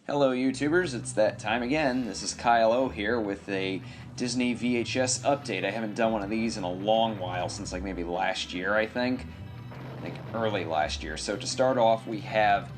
Hello YouTubers, it's that time again. This is Kyle O here with a Disney VHS update. I haven't done one of these in a long while, since like maybe last year I think early last year. So to start off we have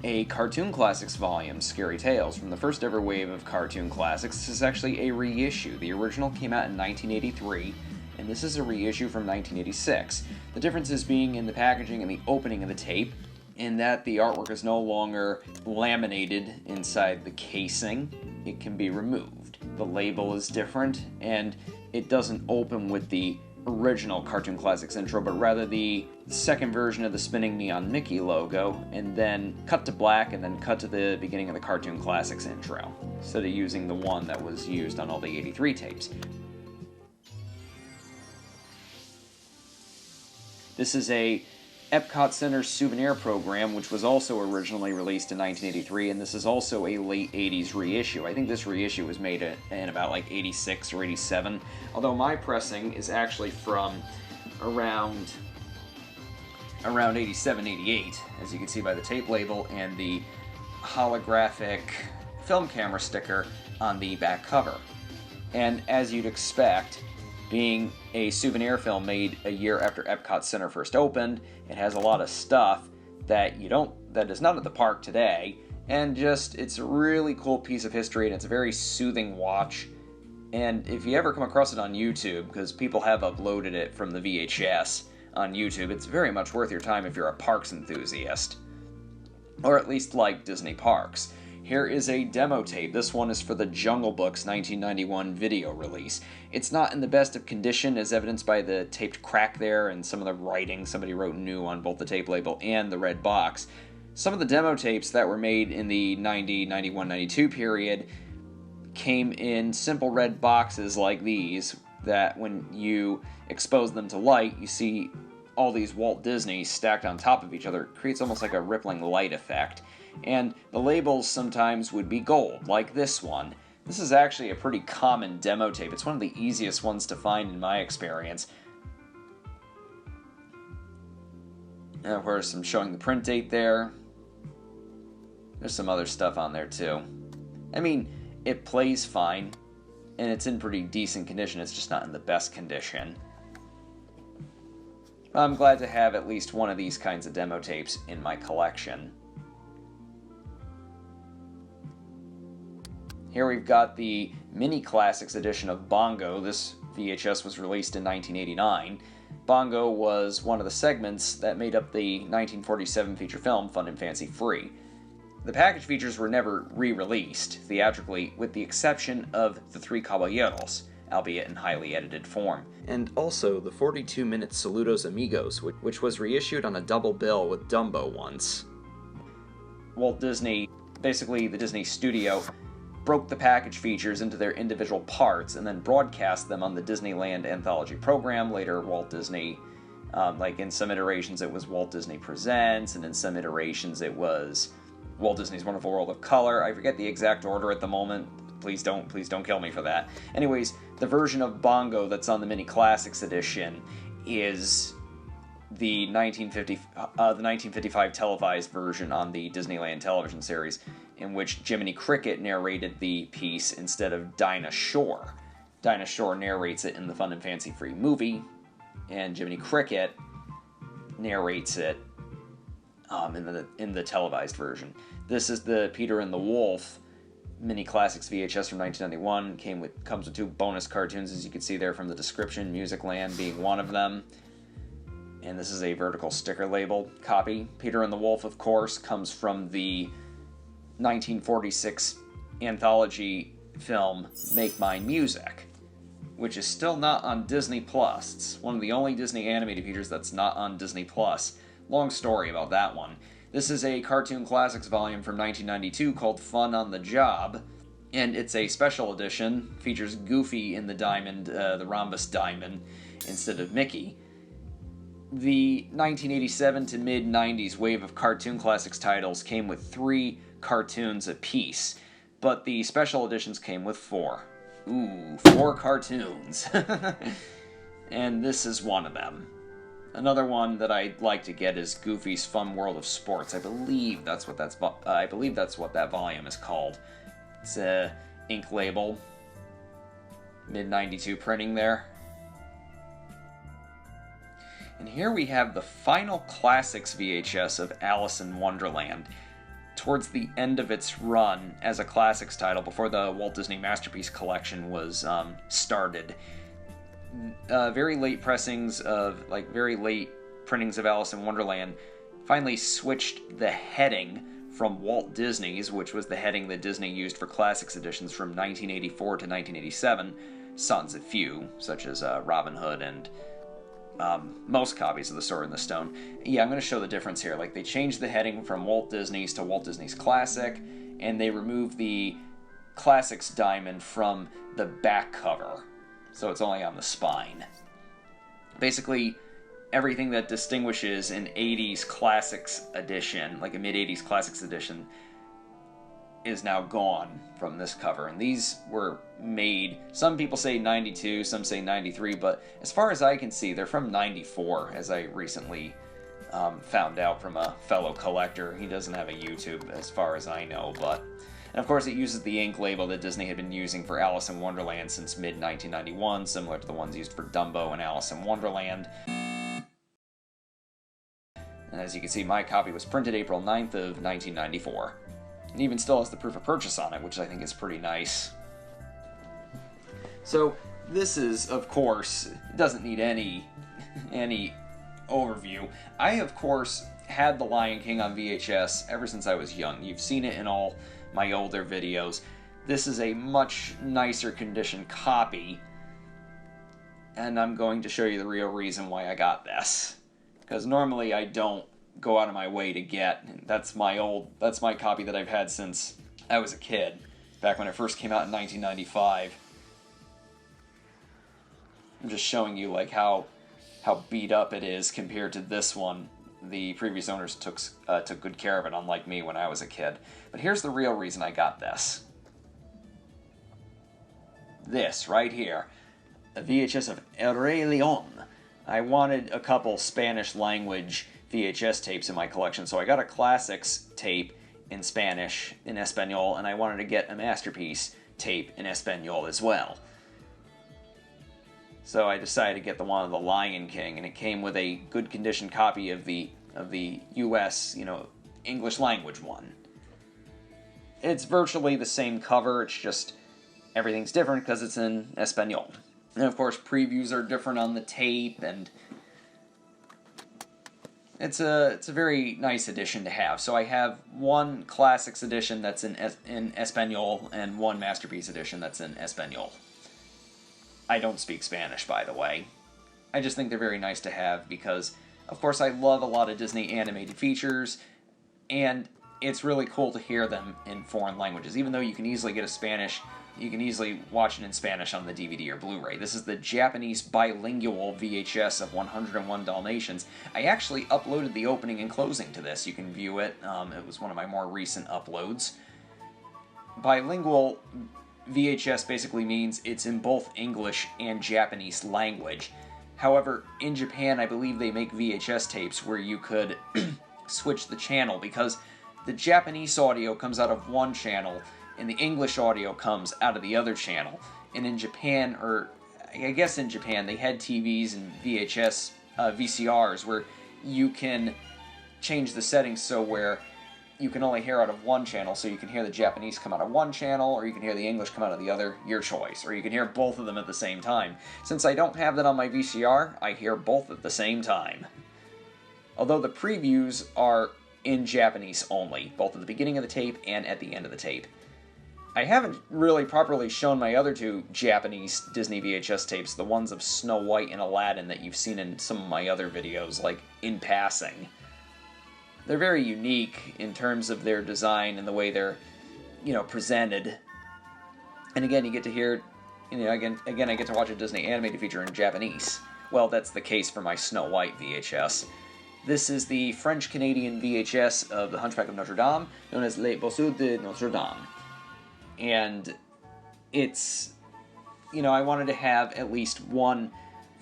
a Cartoon Classics volume, Scary Tales, from the first ever wave of Cartoon Classics. This is actually a reissue. The original came out in 1983, and this is a reissue from 1986. The differences being in the packaging and the opening of the tape, in that the artwork is no longer laminated inside the casing. It can be removed. The label is different, and it doesn't open with the original Cartoon Classics intro, but rather the second version of the spinning neon Mickey logo, and then cut to black, and then cut to the beginning of the Cartoon Classics intro, instead of using the one that was used on all the 83 tapes. This is a Epcot Center Souvenir program, which was also originally released in 1983, and this is also a late 80s reissue. I think this reissue was made in about like 86 or 87, although my pressing is actually from around 87, 88, as you can see by the tape label and the holographic film camera sticker on the back cover. And as you'd expect, being a souvenir film made a year after Epcot Center first opened, it has a lot of stuff that is not at the park today, and it's a really cool piece of history, and it's a very soothing watch. And if you ever come across it on YouTube, because people have uploaded it from the VHS on YouTube, it's very much worth your time if you're a parks enthusiast, or at least like Disney parks. Here is a demo tape. This one is for the Jungle Book's 1991 video release. It's not in the best of condition, as evidenced by the taped crack there and some of the writing somebody wrote new on both the tape label and the red box. Some of the demo tapes that were made in the 90, 91, 92 period came in simple red boxes like these, that when you expose them to light, you see all these Walt Disney stacked on top of each other. It creates almost like a rippling light effect. And the labels sometimes would be gold, like this one. This is actually a pretty common demo tape. It's one of the easiest ones to find in my experience. And of course, I'm showing the print date there. There's some other stuff on there too. I mean, it plays fine, and it's in pretty decent condition. It's just not in the best condition. I'm glad to have at least one of these kinds of demo tapes in my collection. Here we've got the Mini Classics edition of Bongo. This VHS was released in 1989. Bongo was one of the segments that made up the 1947 feature film Fun and Fancy Free. The package features were never re-released theatrically, with the exception of the Three Caballeros, albeit in highly edited form. And also the 42-minute Saludos Amigos, which was reissued on a double bill with Dumbo once. Walt Disney, basically the Disney studio, broke the package features into their individual parts and then broadcast them on the Disneyland Anthology program. Later, Walt Disney, like in some iterations it was Walt Disney Presents, and in some iterations it was Walt Disney's Wonderful World of Color. I forget the exact order at the moment. Please don't kill me for that. Anyways, the version of Bongo that's on the Mini Classics edition is the 1955 televised version on the Disneyland television series, in which Jiminy Cricket narrated the piece instead of Dinah Shore. Dinah Shore narrates it in the Fun and Fancy Free movie, and Jiminy Cricket narrates it in the televised version. This is the Peter and the Wolf Mini Classics VHS from 1991. Comes with two bonus cartoons, as you can see there from the description, Musicland being one of them. And this is a vertical sticker label copy. Peter and the Wolf, of course, comes from the 1946 anthology film Make Mine Music, which is still not on Disney Plus. It's one of the only Disney animated features that's not on Disney Plus. Long story about that one. This is a Cartoon Classics volume from 1992 called Fun on the Job, and it's a special edition. Features Goofy in the diamond, the rhombus diamond, instead of Mickey. The 1987 to mid-90s wave of Cartoon Classics titles came with 3 cartoons apiece, but the special editions came with 4. Ooh, 4 cartoons. And this is one of them. Another one that I'd like to get is Goofy's Fun World of Sports. I believe that's what that volume is called. It's a ink label, mid-92 printing there. And here we have the final Classics VHS of Alice in Wonderland, towards the end of its run as a Classics title before the Walt Disney Masterpiece Collection was started. Very late pressings of, very late printings of Alice in Wonderland finally switched the heading from Walt Disney's, which was the heading that Disney used for Classics editions from 1984 to 1987, sans a few, such as Robin Hood and most copies of The Sword in the Stone. Yeah, I'm going to show the difference here. They changed the heading from Walt Disney's to Walt Disney's Classic, and they removed the Classics diamond from the back cover, so it's only on the spine. Basically, everything that distinguishes an 80s Classics edition, like a mid-80s Classics edition, is now gone from this cover. And these were made, some people say 92, some say 93, but as far as I can see, they're from 94, as I recently found out from a fellow collector. He doesn't have a YouTube, as far as I know, but... And of course, it uses the ink label that Disney had been using for Alice in Wonderland since mid-1991, similar to the ones used for Dumbo and Alice in Wonderland. And as you can see, my copy was printed April 9th of 1994. And even still has the proof of purchase on it, which I think is pretty nice. So, this is, of course, doesn't need any overview. I, of course, had The Lion King on VHS ever since I was young. You've seen it in all my older videos. This is a much nicer condition copy, and I'm going to show you the real reason why I got this. Because normally I don't go out of my way to get. That's my copy that I've had since I was a kid, back when it first came out in 1995. I'm just showing you how beat up it is compared to this one. The previous owners took good care of it, unlike me when I was a kid. But here's the real reason I got this. This right here, a VHS of El Rey León. I wanted a couple Spanish language VHS tapes in my collection, so I got a Classics tape in Spanish, in Espanol, and I wanted to get a Masterpiece tape in Espanol as well. So I decided to get the one of The Lion King, and it came with a good condition copy of the US, English language one. It's virtually the same cover, it's just everything's different because it's in Espanol. And of course, previews are different on the tape, and it's a very nice edition to have. So I have one Classics edition that's in Espanol and one Masterpiece edition that's in Espanol. I don't speak Spanish, by the way. I just think they're very nice to have because, of course, I love a lot of Disney animated features, and it's really cool to hear them in foreign languages. Even though you can easily get you can easily watch it in Spanish on the DVD or Blu-ray. This is the Japanese bilingual VHS of 101 Dalmatians. I actually uploaded the opening and closing to this. You can view it. It was one of my more recent uploads. Bilingual VHS basically means it's in both English and Japanese language. However, in Japan, I believe they make VHS tapes where you could switch the channel, because the Japanese audio comes out of one channel and the English audio comes out of the other channel. And in Japan, or I guess in Japan, they had TVs and VCRs where you can change the settings so where you can only hear out of one channel, so you can hear the Japanese come out of one channel, or you can hear the English come out of the other, your choice. Or you can hear both of them at the same time. Since I don't have that on my VCR, I hear both at the same time. Although the previews are in Japanese only, both at the beginning of the tape and at the end of the tape. I haven't really properly shown my other two Japanese Disney VHS tapes, the ones of Snow White and Aladdin that you've seen in some of my other videos, like in passing. They're very unique in terms of their design and the way they're, presented. And again, you get to hear, again, I get to watch a Disney animated feature in Japanese. Well, that's the case for my Snow White VHS. This is the French-Canadian VHS of The Hunchback of Notre Dame, known as Les Bossus de Notre Dame. And it's, I wanted to have at least one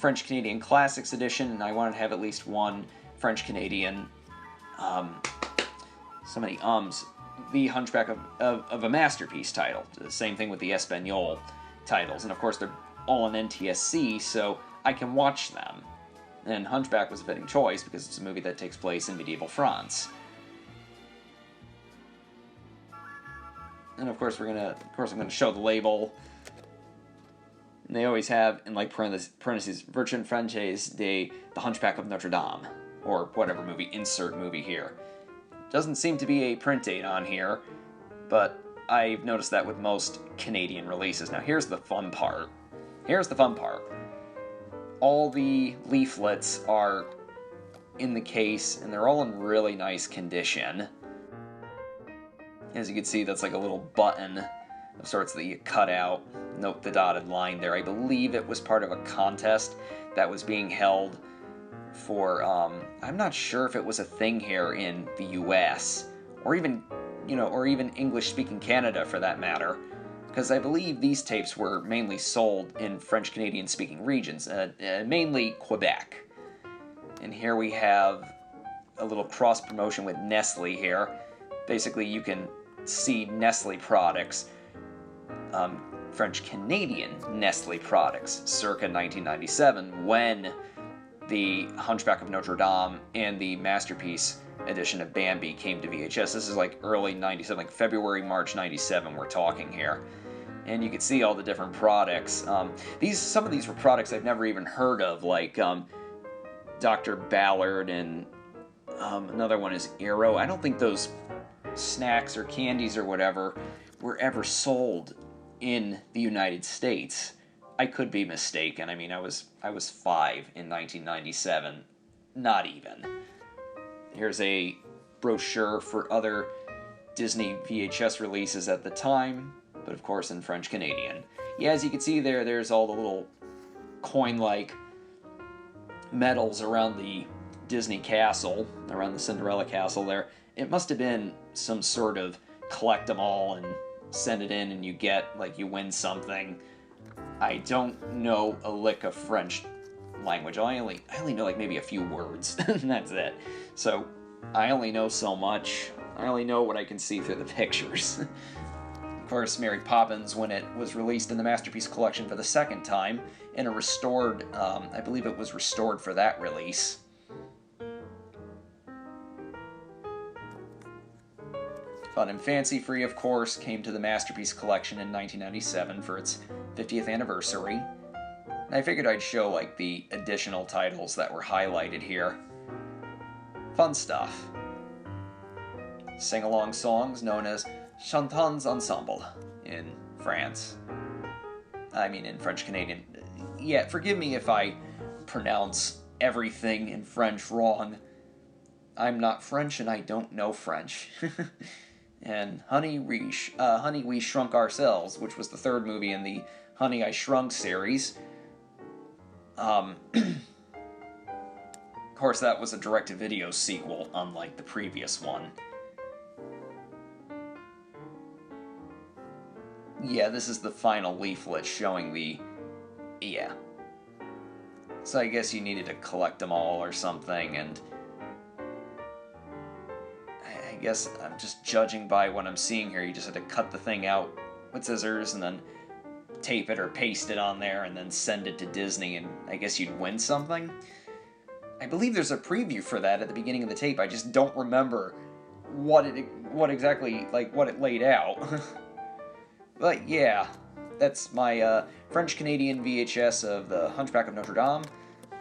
French Canadian Classics edition, and I wanted to have at least one French Canadian, so many the Hunchback of a Masterpiece title. The same thing with the Espanol titles, and of course they're all in NTSC, so I can watch them. And Hunchback was a fitting choice because it's a movie that takes place in medieval France. And of course I'm gonna show the label. And they always have in like parentheses Version Francaise de The Hunchback of Notre Dame, or whatever movie, insert movie here. Doesn't seem to be a print date on here, but I've noticed that with most Canadian releases. Now here's the fun part. All the leaflets are in the case, and they're all in really nice condition. As you can see, that's like a little button of sorts that you cut out. Note the dotted line there. I believe it was part of a contest that was being held for, I'm not sure if it was a thing here in the US, or even English-speaking Canada for that matter, because I believe these tapes were mainly sold in French-Canadian-speaking regions, mainly Quebec. And here we have a little cross-promotion with Nestle here. Basically, you can see Nestle products, French-Canadian Nestle products, circa 1997, when the Hunchback of Notre Dame and the Masterpiece edition of Bambi came to VHS. This is like early 97, like February, March 97 we're talking here. And you can see all the different products. Some of these were products I've never even heard of, like Dr. Ballard, and another one is Aero. I don't think those snacks or candies or whatever were ever sold in the United States. I could be mistaken. I mean, I was 5 in 1997. Not even. Here's a brochure for other Disney VHS releases at the time, but of course in French Canadian. Yeah, as you can see there's all the little coin-like medals around the Disney castle, around the Cinderella castle there. It must have been some sort of collect them all and send it in and you win something. I don't know a lick of French language. I only know like maybe a few words, and that's it. So I only know so much. I only know what I can see through the pictures. Of course, Mary Poppins, when it was released in the Masterpiece Collection for the second time, in a restored, I believe it was restored for that release. Fun and Fancy Free, of course, came to the Masterpiece Collection in 1997 for its 50th anniversary. And I figured I'd show, like, the additional titles that were highlighted here. Fun stuff. Sing-along songs known as Chantons Ensemble in France. I mean, in French-Canadian. Yeah, forgive me if I pronounce everything in French wrong. I'm not French and I don't know French. And Honey, We Shrunk Ourselves, which was the third movie in the Honey, I Shrunk series. Of course, that was a direct-to-video sequel, unlike the previous one. Yeah, this is the final leaflet showing the... Yeah. So I guess you needed to collect them all or something, and... I guess I'm just judging by what I'm seeing here. You just had to cut the thing out with scissors and then tape it or paste it on there and then send it to Disney, and I guess you'd win something? I believe there's a preview for that at the beginning of the tape. I just don't remember what it laid out. But yeah, that's my French-Canadian VHS of The Hunchback of Notre Dame,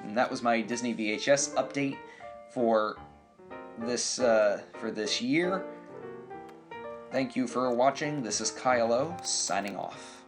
and that was my Disney VHS update for this year. Thank you for watching. This is Kyle O, signing off.